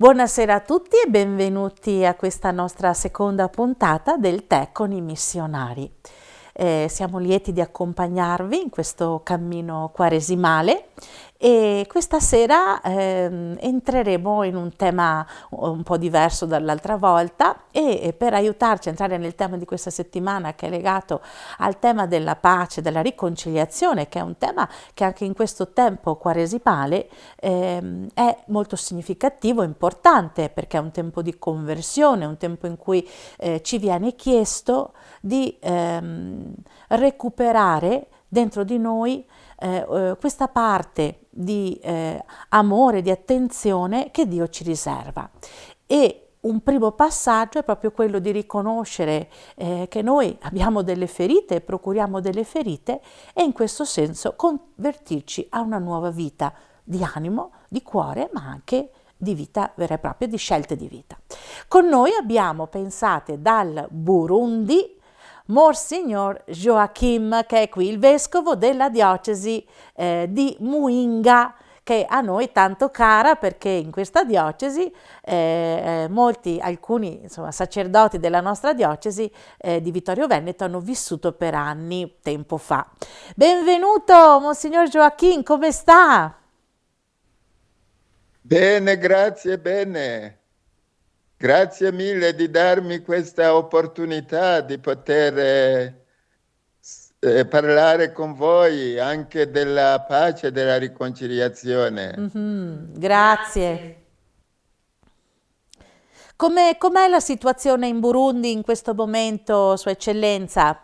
Buonasera a tutti e benvenuti a questa nostra seconda puntata del Tè con i missionari. Siamo lieti di accompagnarvi in questo cammino quaresimale e questa sera entreremo in un tema un po' diverso dall'altra volta e per aiutarci a entrare nel tema di questa settimana, che è legato al tema della pace, della riconciliazione, che è un tema che anche in questo tempo quaresimale è molto significativo, importante, perché è un tempo di conversione, un tempo in cui ci viene chiesto di recuperare dentro di noi questa parte di amore, di attenzione che Dio ci riserva. E un primo passaggio è proprio quello di riconoscere che noi abbiamo delle ferite, procuriamo delle ferite e in questo senso convertirci a una nuova vita di animo, di cuore, ma anche di vita vera e propria, di scelte di vita. Con noi abbiamo, pensate, dal Burundi, Monsignor Joachim, che è qui, il vescovo della diocesi di Muinga, che a noi tanto cara, perché in questa diocesi alcuni insomma, sacerdoti della nostra diocesi di Vittorio Veneto hanno vissuto per anni tempo fa. Benvenuto, Monsignor Joachim, come sta? Bene, grazie, bene. Grazie mille di darmi questa opportunità di poter parlare con voi anche della pace e della riconciliazione. Grazie. Com'è la situazione in Burundi in questo momento, Sua Eccellenza?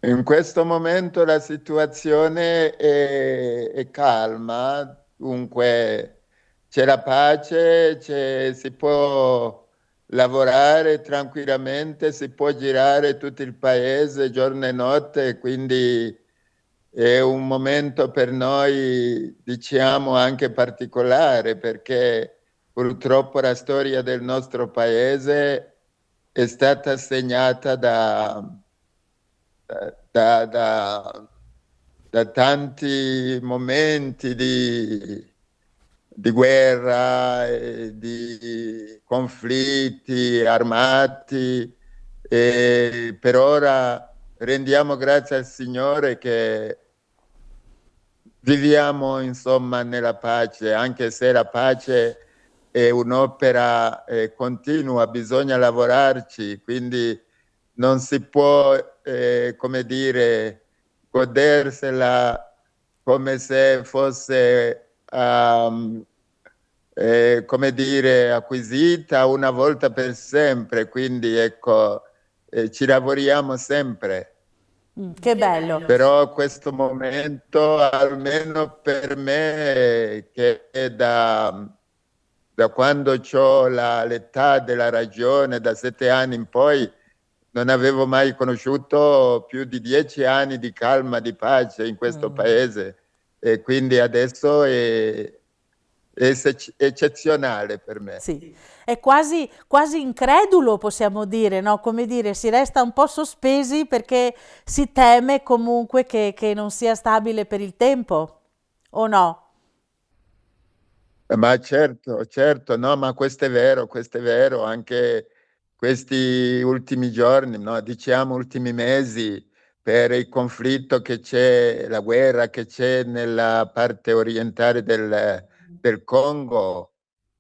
In questo momento la situazione è calma, dunque c'è la pace, si può lavorare tranquillamente, si può girare tutto il paese giorno e notte, quindi è un momento per noi, diciamo, anche particolare, perché purtroppo la storia del nostro paese è stata segnata da, da- da tanti momenti di guerra, di conflitti armati, e per ora rendiamo grazie al Signore che viviamo insomma nella pace, anche se la pace è un'opera continua, bisogna lavorarci, quindi non si può, come dire, godersela come se fosse, come dire, acquisita una volta per sempre, quindi ecco, ci lavoriamo sempre. Che bello. Però questo momento, almeno per me, che è da quando ho l'età della ragione, da 7 anni in poi, non avevo mai conosciuto più di 10 anni di calma, di pace in questo paese. E quindi adesso è eccezionale per me. Sì, è quasi incredulo, possiamo dire, no? Come dire, si resta un po' sospesi perché si teme comunque che non sia stabile per il tempo, o no? Ma certo, certo, no, ma questo è vero, anche questi ultimi giorni, no, diciamo ultimi mesi, per il conflitto che c'è, la guerra che c'è nella parte orientale del Congo,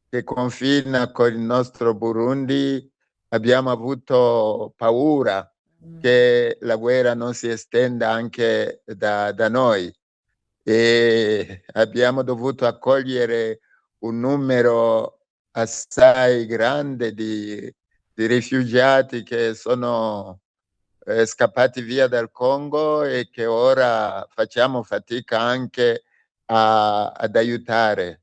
che confina con il nostro Burundi, abbiamo avuto paura che la guerra non si estenda anche da noi e abbiamo dovuto accogliere un numero assai grande di rifugiati che sono scappati via dal Congo e che ora facciamo fatica anche ad aiutare.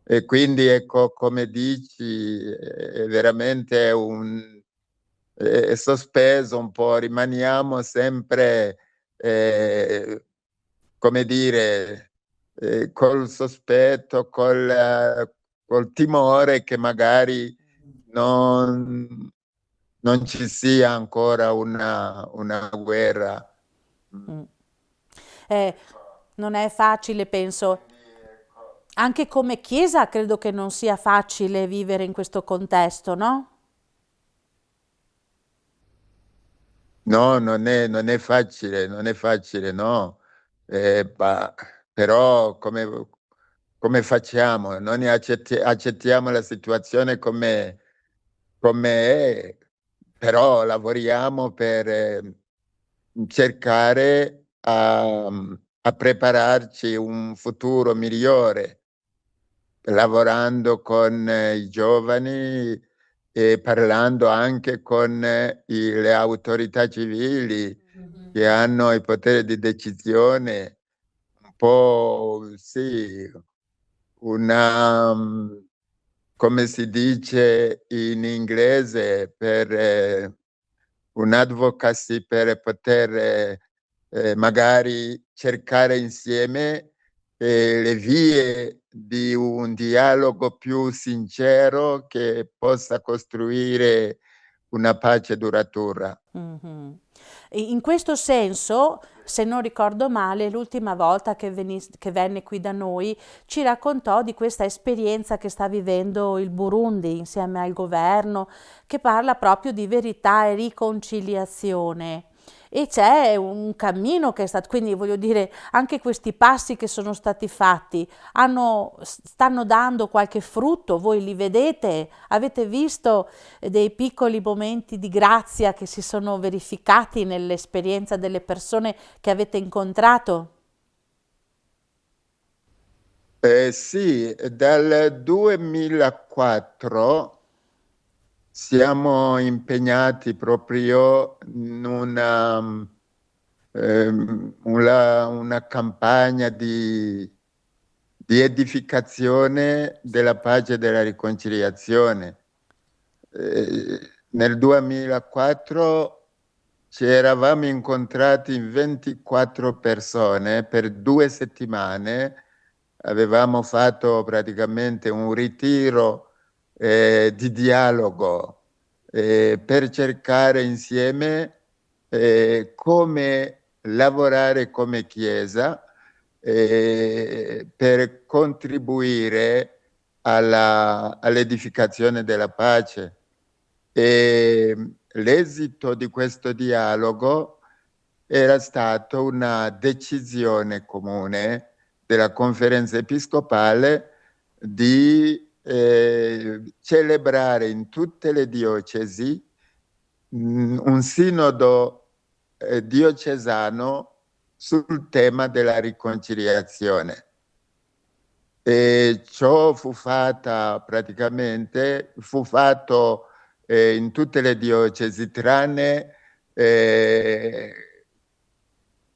E quindi ecco, come dici, è veramente è sospeso un po', rimaniamo sempre, come dire, col sospetto, col timore che magari non, non ci sia ancora una guerra. Mm. Eh, Non è facile, penso. Anche come Chiesa credo che non sia facile vivere in questo contesto, no? No, non è facile, non è facile, no. Ma però come facciamo? Noi accettiamo la situazione come è, però lavoriamo per cercare a prepararci un futuro migliore, lavorando con i giovani e parlando anche con le autorità civili che hanno i poteri di decisione, un po' sì, una, come si dice in inglese, per un advocacy per poter magari cercare insieme le vie di un dialogo più sincero che possa costruire una pace duratura. Mhm. In questo senso, se non ricordo male, l'ultima volta che venne qui da noi ci raccontò di questa esperienza che sta vivendo il Burundi insieme al governo, che parla proprio di verità e riconciliazione. E c'è un cammino che è stato, quindi voglio dire, anche questi passi che sono stati fatti stanno dando qualche frutto, voi li vedete? Avete visto dei piccoli momenti di grazia che si sono verificati nell'esperienza delle persone che avete incontrato? Sì, dal 2004 siamo impegnati proprio in una campagna di edificazione della pace e della riconciliazione. Nel 2004 ci eravamo incontrati in 24 persone per 2 settimane, avevamo fatto praticamente un ritiro di dialogo per cercare insieme come lavorare come Chiesa per contribuire all'edificazione della pace. E l'esito di questo dialogo era stato una decisione comune della conferenza episcopale di celebrare in tutte le diocesi un sinodo diocesano sul tema della riconciliazione. E ciò fu fatto in tutte le diocesi, tranne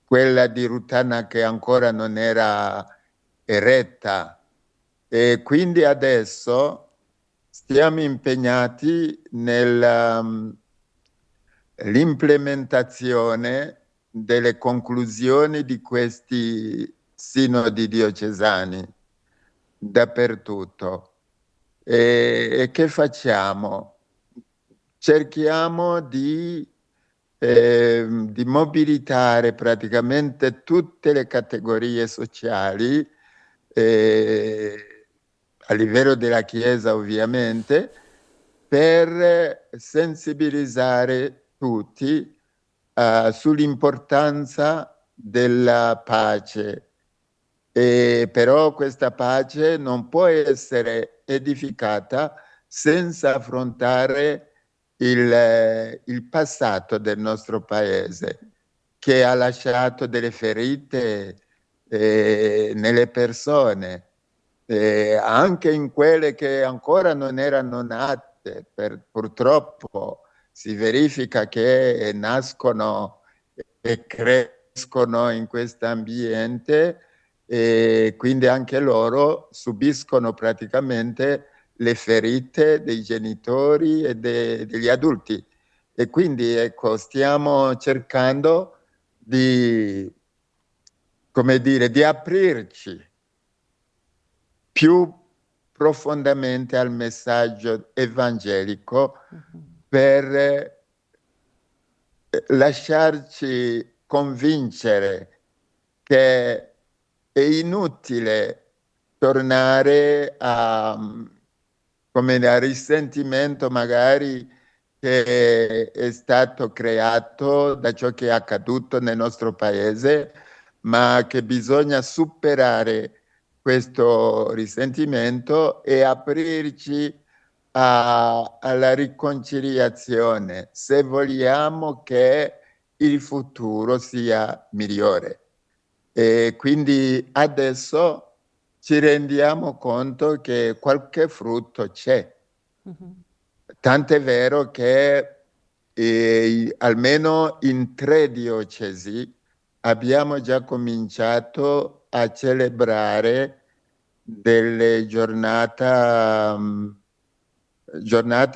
quella di Rutana che ancora non era eretta. E quindi adesso stiamo impegnati nell'implementazione delle conclusioni di questi sinodi diocesani dappertutto. E che facciamo? Cerchiamo di mobilitare praticamente tutte le categorie sociali a livello della Chiesa ovviamente, per sensibilizzare tutti sull'importanza della pace. Però questa pace non può essere edificata senza affrontare il passato del nostro paese, che ha lasciato delle ferite nelle persone, anche in quelle che ancora non erano nate. Purtroppo si verifica che nascono e crescono in questo ambiente e quindi anche loro subiscono praticamente le ferite dei genitori e degli adulti. E quindi ecco, stiamo cercando di, come dire, di aprirci più profondamente al messaggio evangelico per lasciarci convincere che è inutile tornare a risentimento magari che è stato creato da ciò che è accaduto nel nostro paese, ma che bisogna superare questo risentimento e aprirci alla riconciliazione, se vogliamo che il futuro sia migliore. E quindi adesso ci rendiamo conto che qualche frutto c'è. Tant'è vero che almeno in 3 diocesi abbiamo già cominciato a celebrare delle giornate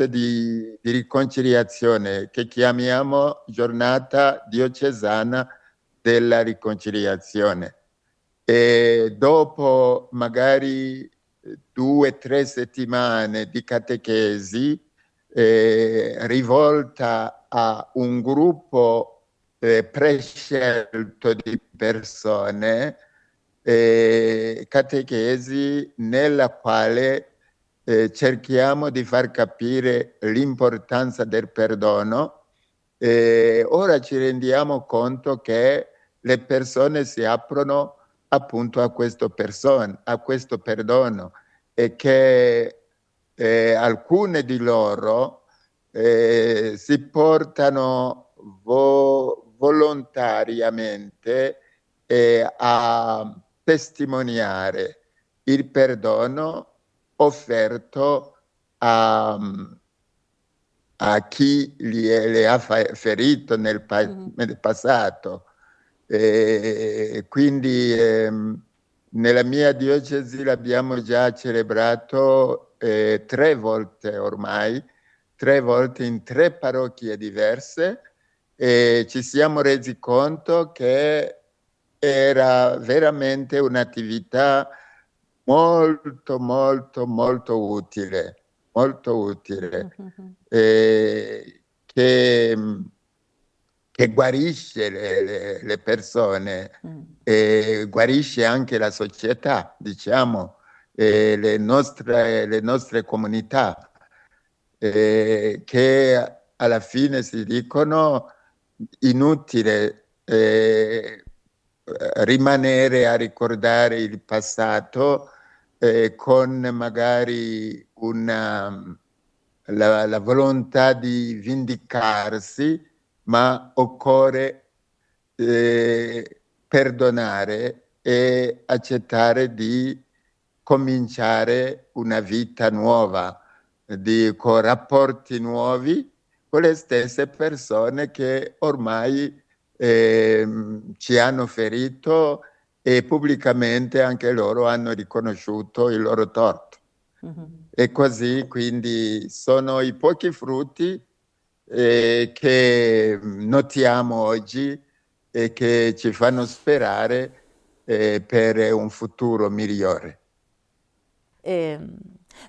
di riconciliazione che chiamiamo giornata diocesana della riconciliazione. E dopo magari 2 o 3 settimane di catechesi rivolta a un gruppo prescelto di persone, catechesi nella quale cerchiamo di far capire l'importanza del perdono. Ora ci rendiamo conto che le persone si aprono appunto a questo perdono e che alcune di loro si portano volontariamente a testimoniare il perdono offerto a chi le ha ferito nel passato. Quindi nella mia diocesi l'abbiamo già celebrato 3 volte ormai, 3 volte in 3 parrocchie diverse, e ci siamo resi conto che era veramente un'attività molto, molto, molto utile, che guarisce le persone, guarisce anche la società, diciamo, le nostre comunità, che alla fine si dicono inutile rimanere a ricordare il passato con magari la volontà di vendicarsi, ma occorre perdonare e accettare di cominciare una vita nuova, con rapporti nuovi con le stesse persone che ormai ci hanno ferito e pubblicamente anche loro hanno riconosciuto il loro torto. E così quindi sono i pochi frutti che notiamo oggi e che ci fanno sperare per un futuro migliore.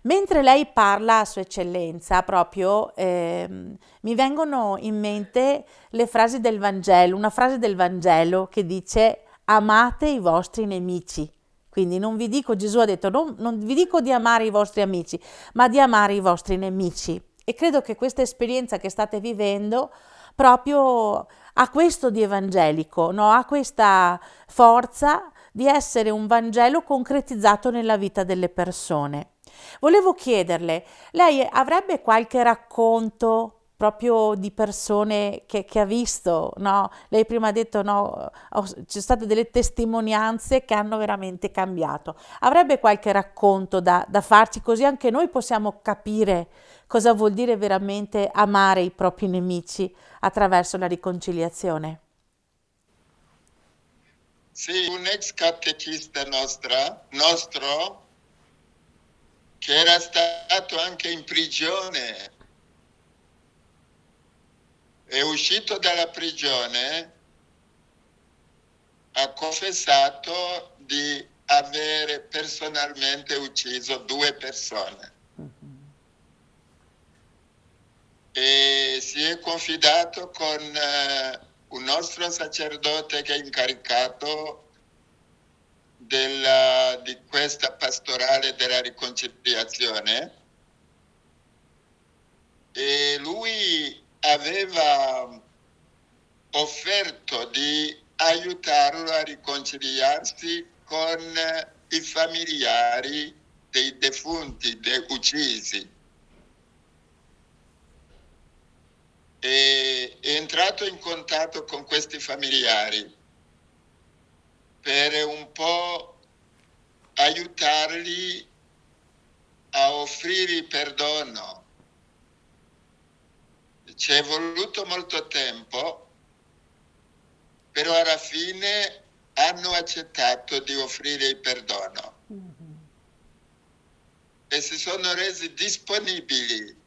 Mentre lei parla, Sua Eccellenza, proprio mi vengono in mente le frasi del Vangelo, una frase del Vangelo che dice: amate i vostri nemici. Quindi non vi dico, Gesù ha detto, non vi dico di amare i vostri amici, ma di amare i vostri nemici. E credo che questa esperienza che state vivendo proprio ha questo di evangelico, no? Ha questa forza di essere un Vangelo concretizzato nella vita delle persone. Volevo chiederle, lei avrebbe qualche racconto proprio di persone che ha visto, no? Lei prima ha detto, no, ci sono state delle testimonianze che hanno veramente cambiato. Avrebbe qualche racconto da farci, così anche noi possiamo capire cosa vuol dire veramente amare i propri nemici attraverso la riconciliazione? Sì, un ex catechista nostro, che era stato anche in prigione, è uscito dalla prigione, ha confessato di avere personalmente ucciso 2 persone. E si è confidato con un nostro sacerdote che è incaricato di questa pastorale della riconciliazione, e lui aveva offerto di aiutarlo a riconciliarsi con i familiari dei defunti, dei uccisi. E è entrato in contatto con questi familiari per un po' aiutarli a offrire perdono. Ci è voluto molto tempo, però alla fine hanno accettato di offrire il perdono e si sono resi disponibili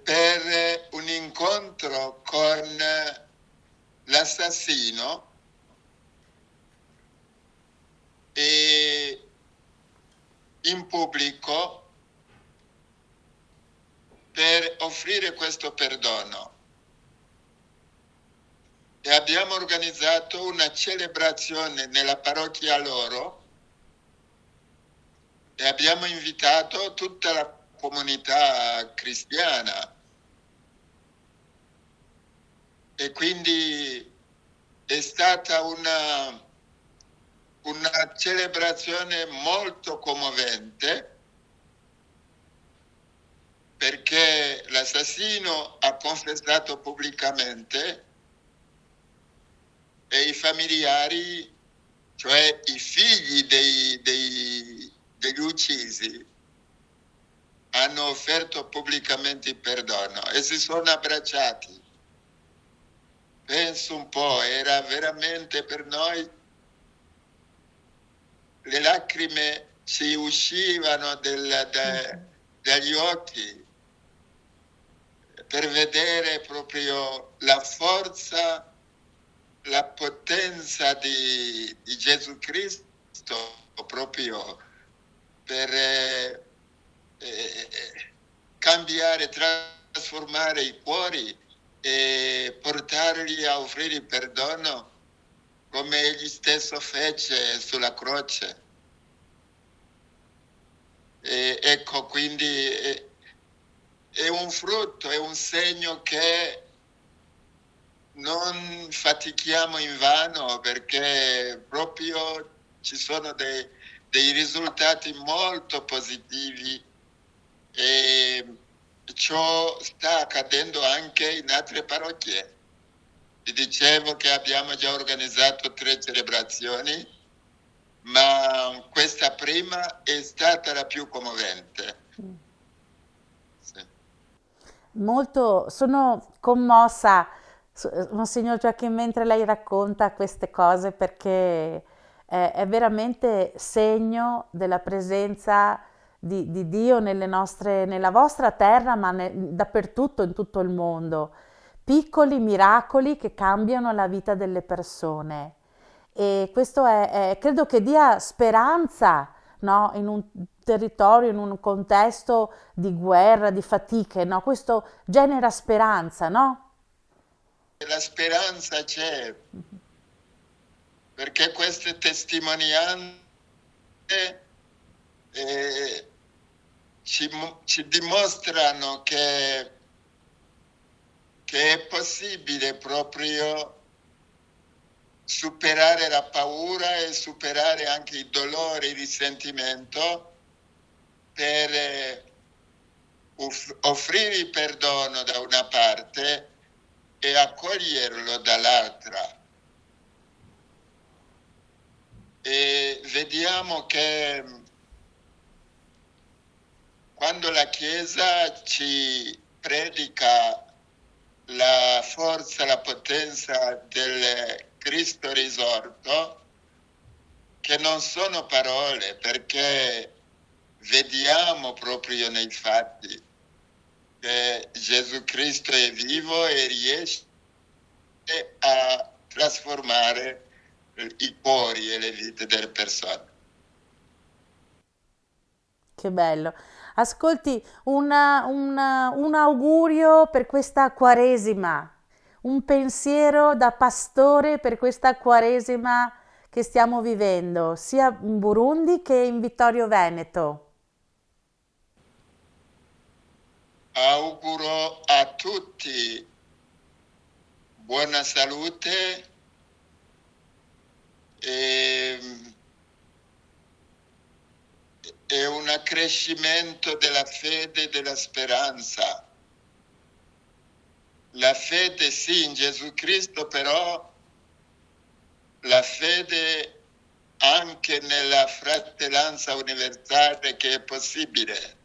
per un incontro con l'assassino e in pubblico per offrire questo perdono. E abbiamo organizzato una celebrazione nella parrocchia loro e abbiamo invitato tutta la comunità cristiana. E quindi è stata una celebrazione molto commovente, perché l'assassino ha confessato pubblicamente e i familiari, cioè i figli degli uccisi, hanno offerto pubblicamente il perdono e si sono abbracciati. Penso un po', era veramente per noi, le lacrime ci uscivano dagli occhi per vedere proprio la forza, la potenza di Gesù Cristo, proprio per cambiare, trasformare i cuori e portarli a offrire il perdono come egli stesso fece sulla croce. E ecco, quindi è un frutto, è un segno che non fatichiamo invano, perché proprio ci sono dei risultati molto positivi e ciò sta accadendo anche in altre parrocchie. Vi dicevo che abbiamo già organizzato 3 celebrazioni, ma questa prima è stata la più commovente. Sì. Molto, sono commossa, Monsignor Gioacchino, mentre lei racconta queste cose, perché è veramente segno della presenza di Dio nella vostra terra, ma dappertutto in tutto il mondo. Piccoli miracoli che cambiano la vita delle persone. E questo credo che dia speranza, no? In un territorio, in un contesto di guerra, di fatiche, no? Questo genera speranza, no? La speranza c'è, perché queste testimonianze eh, ci dimostrano che è possibile proprio superare la paura e superare anche il dolore, il risentimento, per offrire il perdono da una parte e accoglierlo dall'altra. E vediamo che quando la Chiesa ci predica la forza, la potenza del Cristo risorto, che non sono parole, perché vediamo proprio nei fatti che Gesù Cristo è vivo e riesce a trasformare i cuori e le vite delle persone. Che bello. Ascolti, un augurio per questa Quaresima, un pensiero da pastore per questa Quaresima che stiamo vivendo, sia in Burundi che in Vittorio Veneto. Auguro a tutti buona salute e, e un accrescimento della fede e della speranza. La fede sì in Gesù Cristo, però la fede anche nella fratellanza universale che è possibile,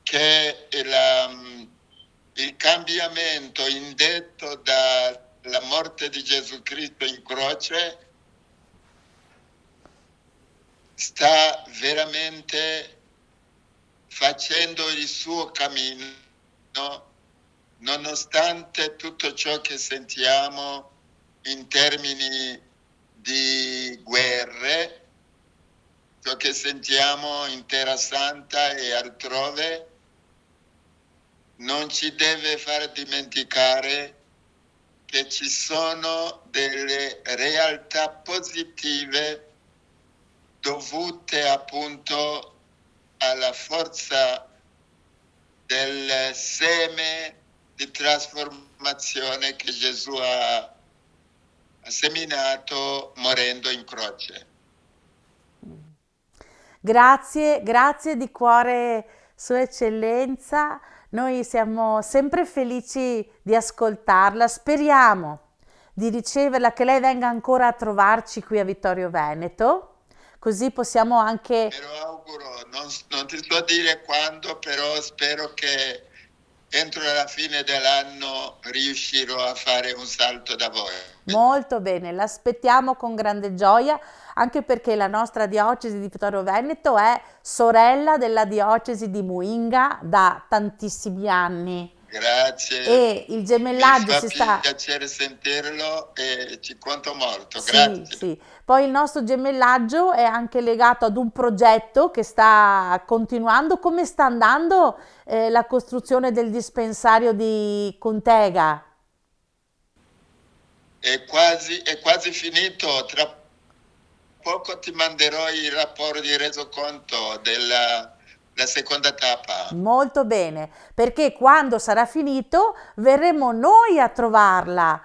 che è il cambiamento indetto dalla morte di Gesù Cristo in croce sta veramente facendo il suo cammino, nonostante tutto ciò che sentiamo in termini di guerre, ciò che sentiamo in Terra Santa e altrove, non ci deve far dimenticare che ci sono delle realtà positive dovute appunto alla forza del seme di trasformazione che Gesù ha seminato morendo in croce. Grazie, grazie di cuore, Sua Eccellenza. Noi siamo sempre felici di ascoltarla. Speriamo di riceverla, che lei venga ancora a trovarci qui a Vittorio Veneto, così possiamo anche... Me lo auguro, non ti so dire quando, però spero che entro la fine dell'anno riuscirò a fare un salto da voi. Molto bene, l'aspettiamo con grande gioia, anche perché la nostra diocesi di Vittorio Veneto è sorella della diocesi di Muinga da tantissimi anni. Grazie. E il gemellaggio Mi si fa sta... piacere sentirlo e ci conto molto. Sì, Grazie. sì. Poi il nostro gemellaggio è anche legato ad un progetto che sta continuando. Come sta andando la costruzione del dispensario di Contega? È quasi finito. Tra poco ti manderò il rapporto di resoconto della seconda tappa. Molto bene, perché quando sarà finito verremo noi a trovarla,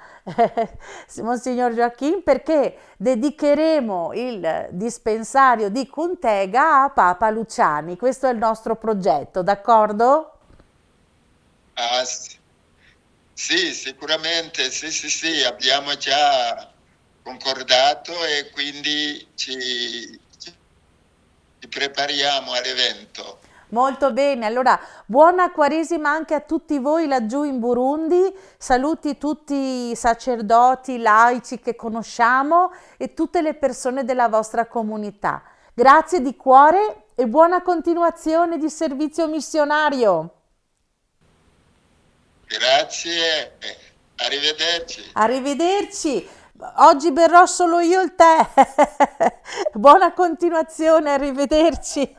Monsignor Joachim, perché dedicheremo il dispensario di Contega a Papa Luciani. Questo è il nostro progetto, d'accordo? Ah, sì, sicuramente, sì, abbiamo già concordato e quindi ci prepariamo all'evento. Molto bene, allora buona Quaresima anche a tutti voi laggiù in Burundi, saluti tutti i sacerdoti, laici che conosciamo e tutte le persone della vostra comunità. Grazie di cuore e buona continuazione di servizio missionario. Grazie, arrivederci. Arrivederci. Oggi berrò solo io il tè. Buona continuazione, arrivederci.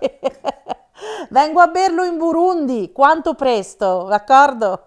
Vengo a berlo in Burundi, quanto presto, d'accordo?